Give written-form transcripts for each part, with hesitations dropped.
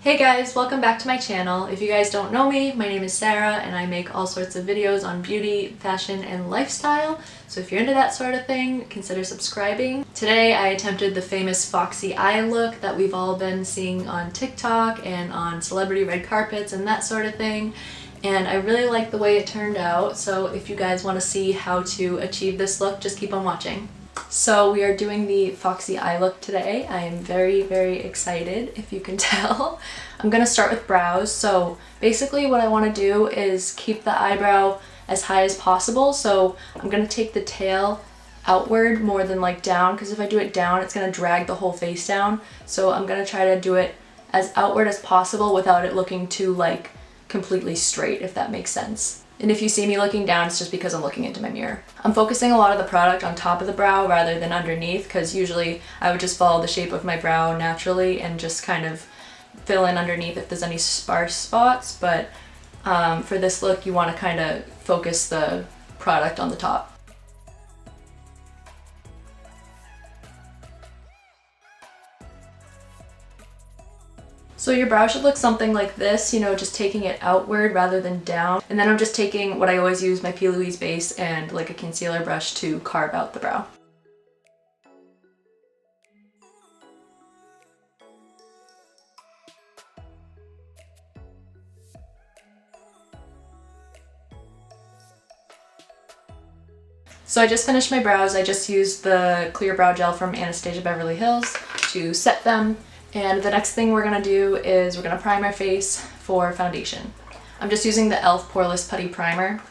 Hey guys, welcome back to my channel. If you guys don't know me, my name is Sarah and I make all sorts of videos on beauty, fashion, and lifestyle. So if you're into that sort of thing, consider subscribing. Today I attempted the famous Foxy eye look that we've all been seeing on TikTok and on celebrity red carpets and that sort of thing. And I really like the way it turned out, so if you guys want to see how to achieve this look, just keep on watching. So we are doing the Foxy eye look today. I am very, very excited, if you can tell. I'm gonna start with brows. So basically what I want to do is keep the eyebrow as high as possible. So I'm gonna take the tail outward more than like down, because if I do it down, it's gonna drag the whole face down. So I'm gonna try to do it as outward as possible without it looking too like completely straight, if that makes sense. And if you see me looking down, it's just because I'm looking into my mirror. I'm focusing a lot of the product on top of the brow rather than underneath, because usually I would just follow the shape of my brow naturally and just kind of fill in underneath if there's any sparse spots, but for this look you want to kind of focus the product on the top. So your brow should look something like this, you know, just taking it outward rather than down. And then I'm just taking what I always use, my Me LiQWYD base and like a concealer brush to carve out the brow. So I just finished my brows. I just used the clear brow gel from Anastasia Beverly Hills to set them. And the next thing we're gonna do is we're gonna prime our face for foundation. I'm just using the e.l.f. Poreless Putty Primer.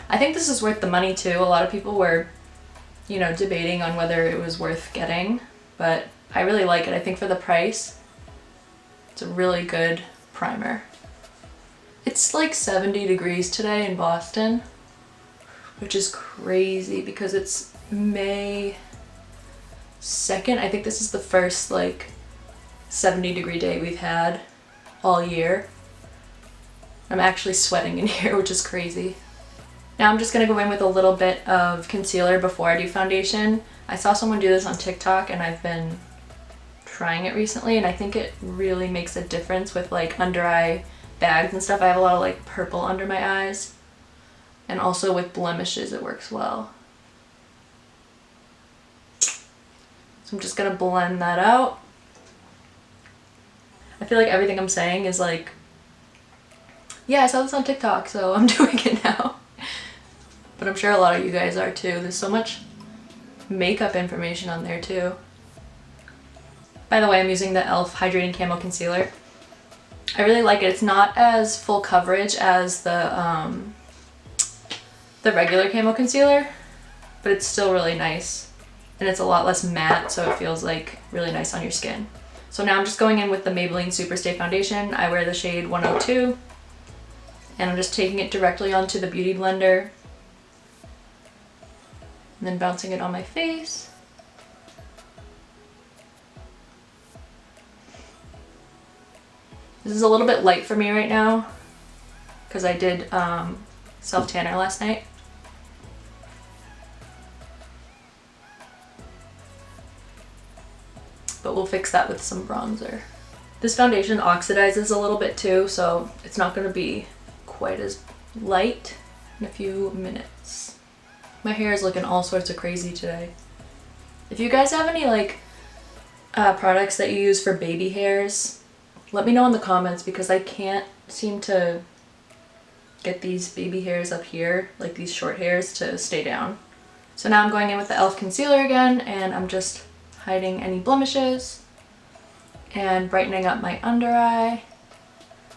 I think this is worth the money too. A lot of people were, you know, debating on whether it was worth getting, but I really like it. I think for the price, it's a really good primer. It's like 70 degrees today in Boston, which is crazy because it's May 2nd. I think this is the first like 70-degree day we've had all year. I'm actually sweating in here, which is crazy. Now I'm just gonna go in with a little bit of concealer before I do foundation. I saw someone do this on TikTok and I've been trying it recently, and I think it really makes a difference with like under eye bags and stuff. I have a lot of like purple under my eyes, and also with blemishes it works well. So I'm just gonna blend that out. I feel like everything I'm saying is like, yeah, I saw this on TikTok, so I'm doing it now. But I'm sure a lot of you guys are too. There's so much makeup information on there too. By the way, I'm using the e.l.f. Hydrating Camo Concealer. I really like it. It's not as full coverage as the regular Camo Concealer, but it's still really nice. And it's a lot less matte, so it feels like really nice on your skin. So now I'm just going in with the Maybelline Superstay foundation. I wear the shade 102, and I'm just taking it directly onto the beauty blender and then bouncing it on my face. This is a little bit light for me right now because I did self-tanner last night. But we'll fix that with some bronzer. This foundation oxidizes a little bit too, so it's not going to be quite as light in a few minutes. My hair is looking all sorts of crazy today. If you guys have any like products that you use for baby hairs, let me know in the comments, because I can't seem to get these baby hairs up here, like these short hairs, to stay down. So now I'm going in with the e.l.f. concealer again, and I'm just hiding any blemishes and brightening up my under eye.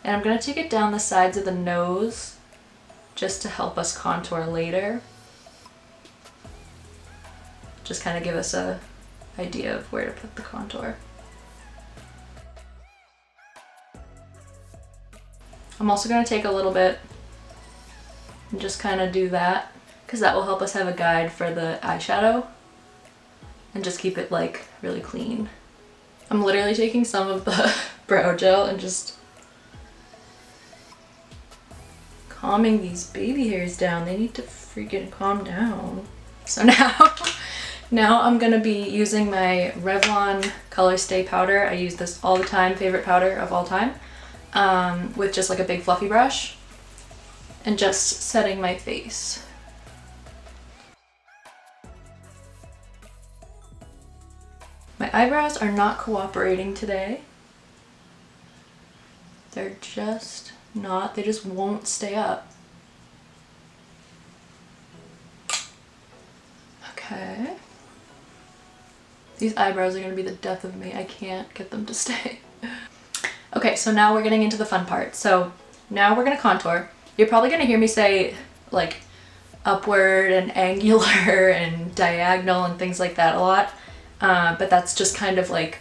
And I'm going to take it down the sides of the nose just to help us contour later. Just kind of give us a idea of where to put the contour. I'm also going to take a little bit and just kind of do that, because that will help us have a guide for the eyeshadow and just keep it like really clean. I'm literally taking some of the brow gel and just calming these baby hairs down. They need to freaking calm down. So now I'm gonna be using my Revlon Colorstay Powder. I use this all the time, favorite powder of all time. with just like a big fluffy brush and just setting my face. My eyebrows are not cooperating today. They're just not, they just won't stay up. Okay. These eyebrows are gonna be the death of me. I can't get them to stay. Okay, so now we're getting into the fun part. So now we're gonna contour. You're probably gonna hear me say like upward and angular and diagonal and things like that a lot. But that's just kind of like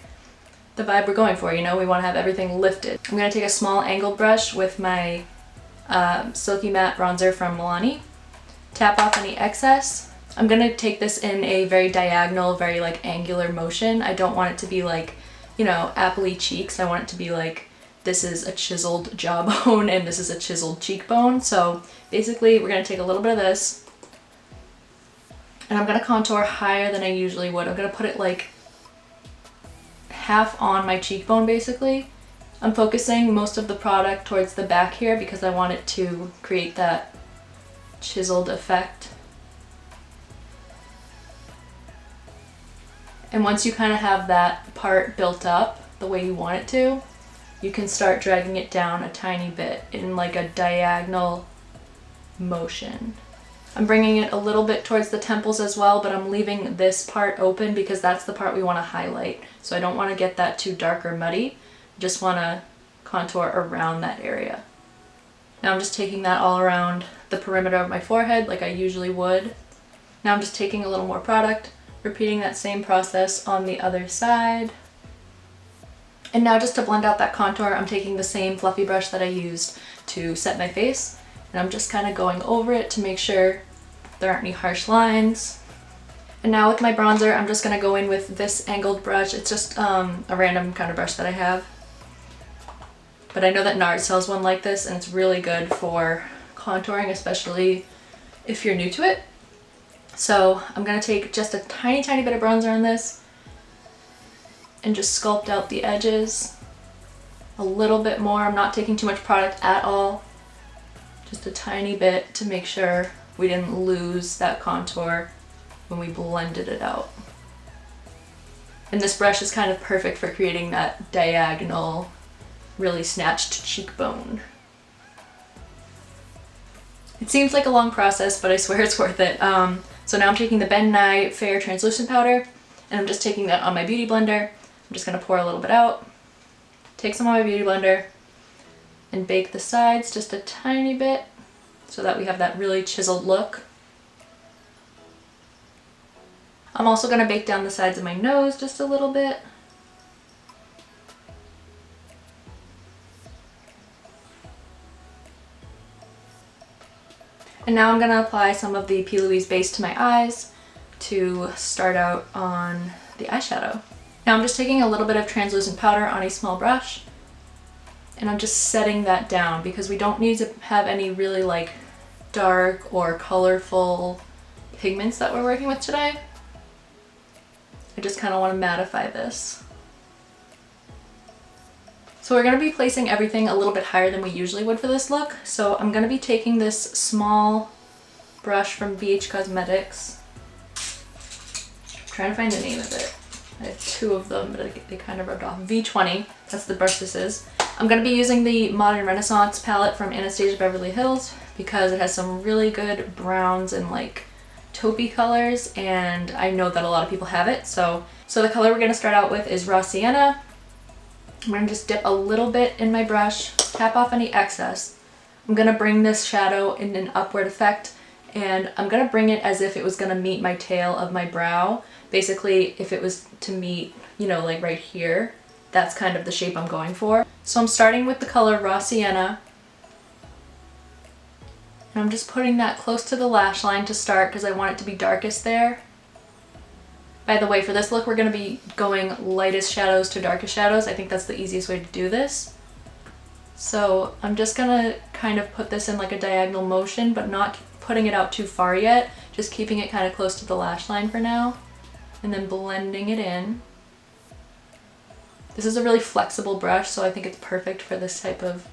the vibe we're going for, you know? We wanna have everything lifted. I'm gonna take a small angled brush with my Silky Matte bronzer from Milani. Tap off any excess. I'm gonna take this in a very diagonal, very like angular motion. I don't want it to be like, you know, appley cheeks. I want it to be like, this is a chiseled jawbone and this is a chiseled cheekbone. So basically we're gonna take a little bit of this and I'm gonna contour higher than I usually would. I'm gonna put it like half on my cheekbone basically. I'm focusing most of the product towards the back here because I want it to create that chiseled effect. And once you kind of have that part built up the way you want it to, you can start dragging it down a tiny bit in like a diagonal motion. I'm bringing it a little bit towards the temples as well, but I'm leaving this part open because that's the part we want to highlight. So I don't want to get that too dark or muddy. I just want to contour around that area. Now I'm just taking that all around the perimeter of my forehead like I usually would. Now I'm just taking a little more product, repeating that same process on the other side. And now just to blend out that contour, I'm taking the same fluffy brush that I used to set my face. And I'm just kind of going over it to make sure there aren't any harsh lines. And now with my bronzer, I'm just going to go in with this angled brush. It's just a random kind of brush that I have. But I know that NARS sells one like this and it's really good for contouring, especially if you're new to it. So I'm going to take just a tiny, tiny bit of bronzer on this and just sculpt out the edges a little bit more. I'm not taking too much product at all, just a tiny bit to make sure we didn't lose that contour when we blended it out. And this brush is kind of perfect for creating that diagonal, really snatched cheekbone. It seems like a long process, but I swear it's worth it. So now I'm taking the Ben Nye Fair Translucent Powder, and I'm just taking that on my beauty blender. I'm just gonna pour a little bit out, take some on my beauty blender, and bake the sides just a tiny bit so that we have that really chiseled look. I'm also gonna bake down the sides of my nose just a little bit. And now I'm gonna apply some of the P. Louise base to my eyes to start out on the eyeshadow. Now I'm just taking a little bit of translucent powder on a small brush and I'm just setting that down because we don't need to have any really like dark or colorful pigments that we're working with today. I just kind of want to mattify this. So we're going to be placing everything a little bit higher than we usually would for this look. So I'm going to be taking this small brush from BH Cosmetics. I'm trying to find the name of it. I have two of them, but they kind of rubbed off. V20, that's the brush this is. I'm going to be using the Modern Renaissance palette from Anastasia Beverly Hills because it has some really good browns and like taupey colors, and I know that a lot of people have it. So the color we're going to start out with is Raw Sienna. I'm going to just dip a little bit in my brush, tap off any excess. I'm going to bring this shadow in an upward effect, and I'm going to bring it as if it was going to meet my tail of my brow. Basically, if it was to meet, you know, like right here, that's kind of the shape I'm going for. So I'm starting with the color Raw Sienna, and I'm just putting that close to the lash line to start because I want it to be darkest there. By the way, for this look, we're going to be going lightest shadows to darkest shadows. I think that's the easiest way to do this. So I'm just going to kind of put this in like a diagonal motion, but not putting it out too far yet. Just keeping it kind of close to the lash line for now. And then blending it in. This is a really flexible brush, so I think it's perfect for this type of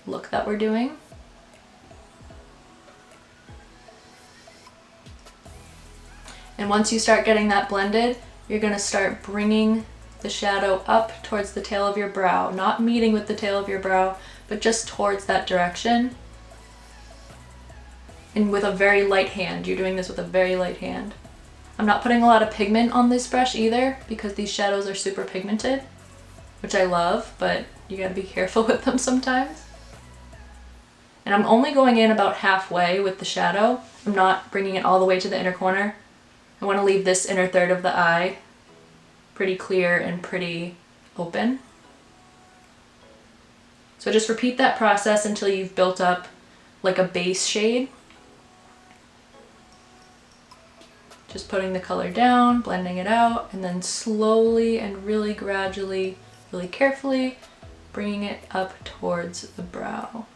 look that we're doing. And once you start getting that blended, you're gonna start bringing the shadow up towards the tail of your brow, not meeting with the tail of your brow, but just towards that direction. And with a very light hand. You're doing this with a very light hand. I'm not putting a lot of pigment on this brush either because these shadows are super pigmented, which I love, but you gotta be careful with them sometimes. And I'm only going in about halfway with the shadow. I'm not bringing it all the way to the inner corner. I want to leave this inner third of the eye pretty clear and pretty open. So just repeat that process until you've built up like a base shade. Just putting the color down, blending it out, and then slowly and really gradually, really carefully, bringing it up towards the brow.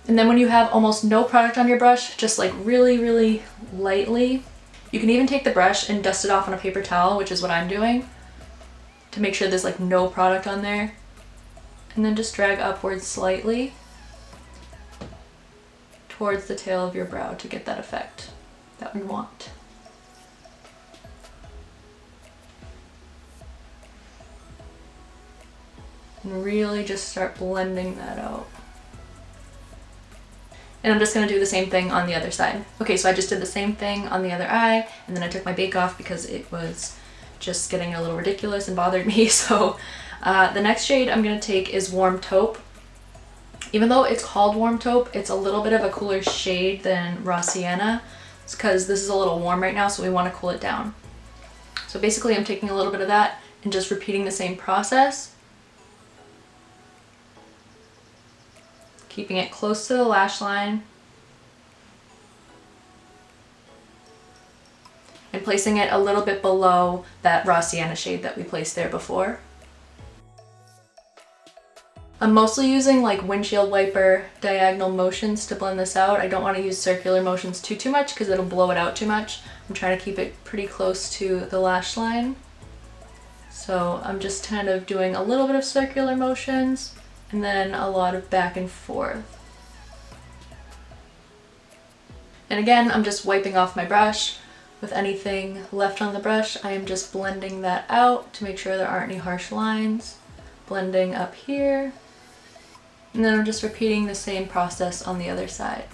And then when you have almost no product on your brush, just like really, really lightly, you can even take the brush and dust it off on a paper towel, which is what I'm doing, to make sure there's like no product on there. And then just drag upwards slightly towards the tail of your brow to get that effect that we want. And really just start blending that out. And I'm just gonna do the same thing on the other side. Okay, so I just did the same thing on the other eye, and then I took my bake off because it was just getting a little ridiculous and bothered me. So the next shade I'm gonna take is Warm Taupe. Even though it's called Warm Taupe, it's a little bit of a cooler shade than Raw Sienna. It's because this is a little warm right now, so we wanna cool it down. So basically I'm taking a little bit of that and just repeating the same process. Keeping it close to the lash line and placing it a little bit below that Raw Sienna shade that we placed there before. I'm mostly using like windshield wiper diagonal motions to blend this out. I don't want to use circular motions too much because it'll blow it out too much. I'm trying to keep it pretty close to the lash line. So I'm just kind of doing a little bit of circular motions and then a lot of back and forth. And again, I'm just wiping off my brush. With anything left on the brush, I am just blending that out to make sure there aren't any harsh lines. Blending up here. And then I'm just repeating the same process on the other side.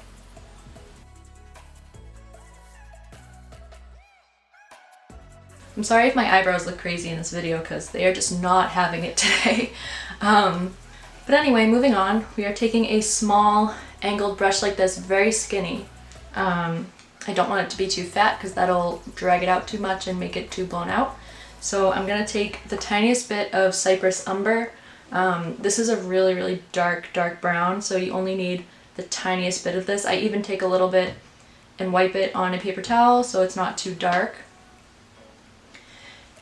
I'm sorry if my eyebrows look crazy in this video because they are just not having it today. But anyway, moving on, we are taking a small angled brush like this, very skinny. I don't want it to be too fat because that'll drag it out too much and make it too blown out. So I'm gonna take the tiniest bit of Cypress Umber. This is a really, really dark brown, so you only need the tiniest bit of this. I even take a little bit and wipe it on a paper towel so it's not too dark.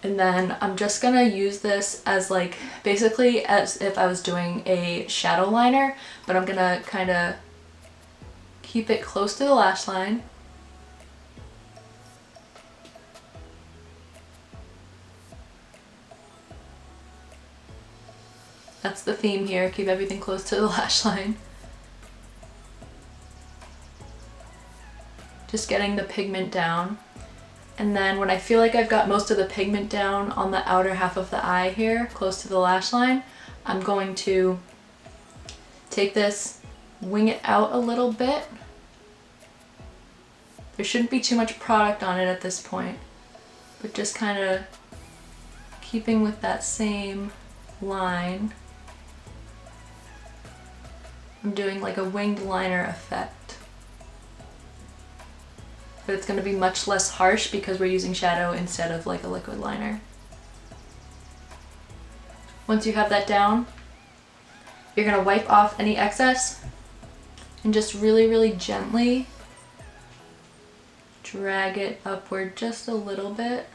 And then I'm just gonna use this as like, basically as if I was doing a shadow liner, but I'm gonna kind of keep it close to the lash line. That's the theme here, keep everything close to the lash line. Just getting the pigment down. And then when I feel like I've got most of the pigment down on the outer half of the eye here, close to the lash line, I'm going to take this, wing it out a little bit. There shouldn't be too much product on it at this point, but just kind of keeping with that same line. I'm doing like a winged liner effect. But it's going to be much less harsh because we're using shadow instead of like a liquid liner. Once you have that down, you're going to wipe off any excess and just really, really gently drag it upward just a little bit.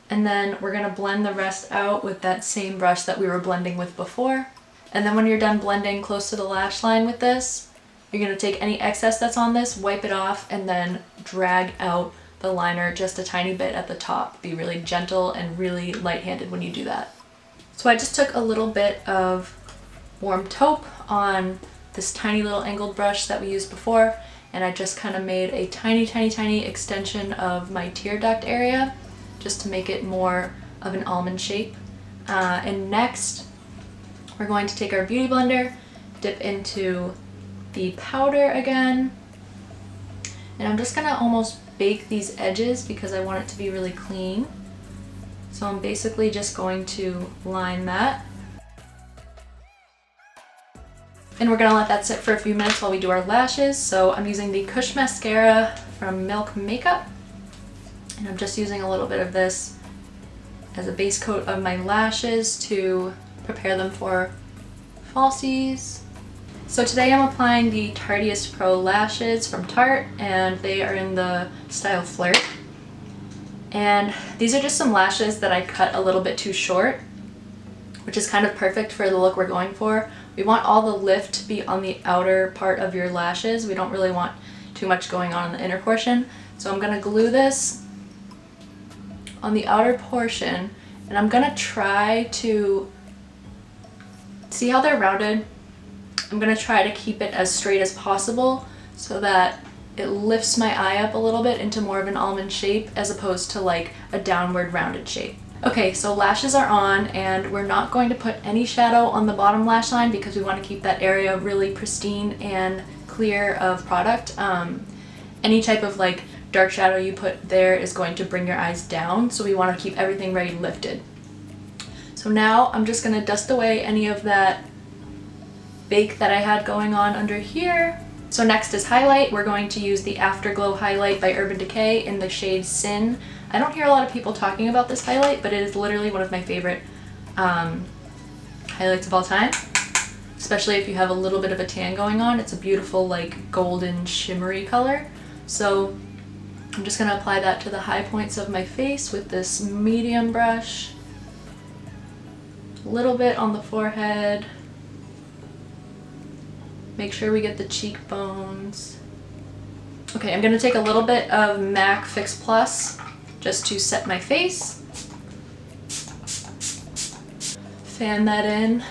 And then we're going to blend the rest out with that same brush that we were blending with before. And then when you're done blending close to the lash line with this, you're going to take any excess that's on this, wipe it off, and then drag out the liner just a tiny bit at the top. Be really gentle and really light-handed when you do that. So I just took a little bit of warm taupe on this tiny little angled brush that we used before, and I just kind of made a tiny extension of my tear duct area just to make it more of an almond shape. And next we're going to take our beauty blender, dip into the powder again, and I'm just gonna almost bake these edges because I want it to be really clean. So I'm basically just going to line that. And we're gonna let that sit for a few minutes while we do our lashes. So I'm using the Kush Mascara from Milk Makeup, and I'm just using a little bit of this as a base coat of my lashes to prepare them for falsies. So today I'm applying the Tarteist Pro lashes from Tarte, and they are in the style Flirt. And these are just some lashes that I cut a little bit too short, which is kind of perfect for the look we're going for. We want all the lift to be on the outer part of your lashes. We don't really want too much going on in the inner portion. So I'm gonna glue this on the outer portion, and I'm gonna try to see how they're rounded. I'm gonna try to keep it as straight as possible so that it lifts my eye up a little bit into more of an almond shape as opposed to like a downward rounded shape. Okay, so lashes are on, and we're not going to put any shadow on the bottom lash line because we want to keep that area really pristine and clear of product. Any type of like dark shadow you put there is going to bring your eyes down, so we want to keep everything very lifted. So now I'm just going to dust away any of that bake that I had going on under here. So next is highlight. We're going to use the Afterglow highlight by Urban Decay in the shade Sin. I don't hear a lot of people talking about this highlight, but it is literally one of my favorite highlights of all time, especially if you have a little bit of a tan going on. It's a beautiful like golden shimmery color. So I'm just going to apply that to the high points of my face with this medium brush, a little bit on the forehead. Make sure we get the cheekbones. Okay, I'm gonna take a little bit of MAC Fix Plus just to set my face. Fan that in.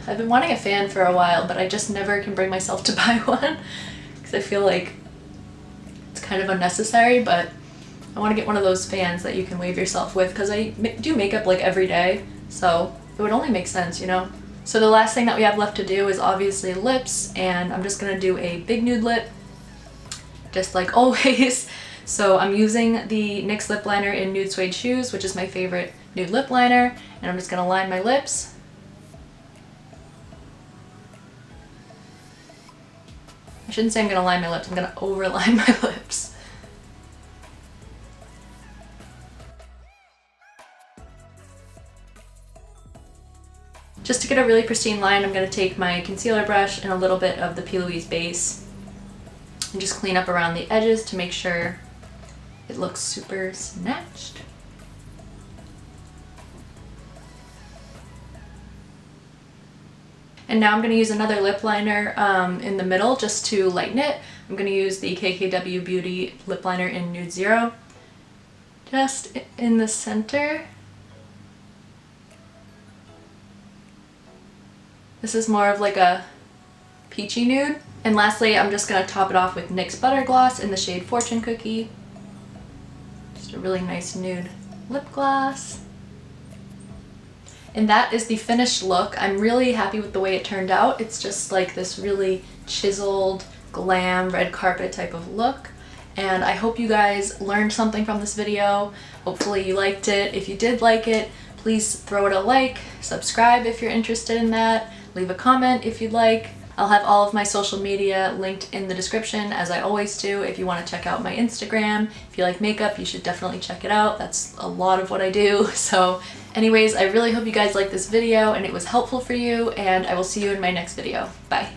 I've been wanting a fan for a while, but I just never can bring myself to buy one because I feel like it's kind of unnecessary, but I want to get one of those fans that you can wave yourself with because I do makeup like every day, so it would only make sense, you know? So the last thing that we have left to do is obviously lips, and I'm just gonna do a big nude lip, just like always. So I'm using the NYX lip liner in Nude Suede Shoes, which is my favorite nude lip liner, and I'm just gonna line my lips. I shouldn't say I'm gonna line my lips, I'm gonna overline my lips. Just to get a really pristine line, I'm going to take my concealer brush and a little bit of the P. Louise base and just clean up around the edges to make sure it looks super snatched. And now I'm going to use another lip liner in the middle just to lighten it. I'm going to use the KKW Beauty lip liner in Nude Zero, just in the center. This is more of like a peachy nude. And lastly, I'm just gonna top it off with NYX Butter Gloss in the shade Fortune Cookie. Just a really nice nude lip gloss. And that is the finished look. I'm really happy with the way it turned out. It's just like this really chiseled, glam, red carpet type of look. And I hope you guys learned something from this video. Hopefully you liked it. If you did like it, please throw it a like, subscribe if you're interested in that, leave a comment if you'd like. I'll have all of my social media linked in the description, as I always do. If you want to check out my Instagram, if you like makeup, you should definitely check it out. That's a lot of what I do. So anyways, I really hope you guys liked this video and it was helpful for you, and I will see you in my next video. Bye.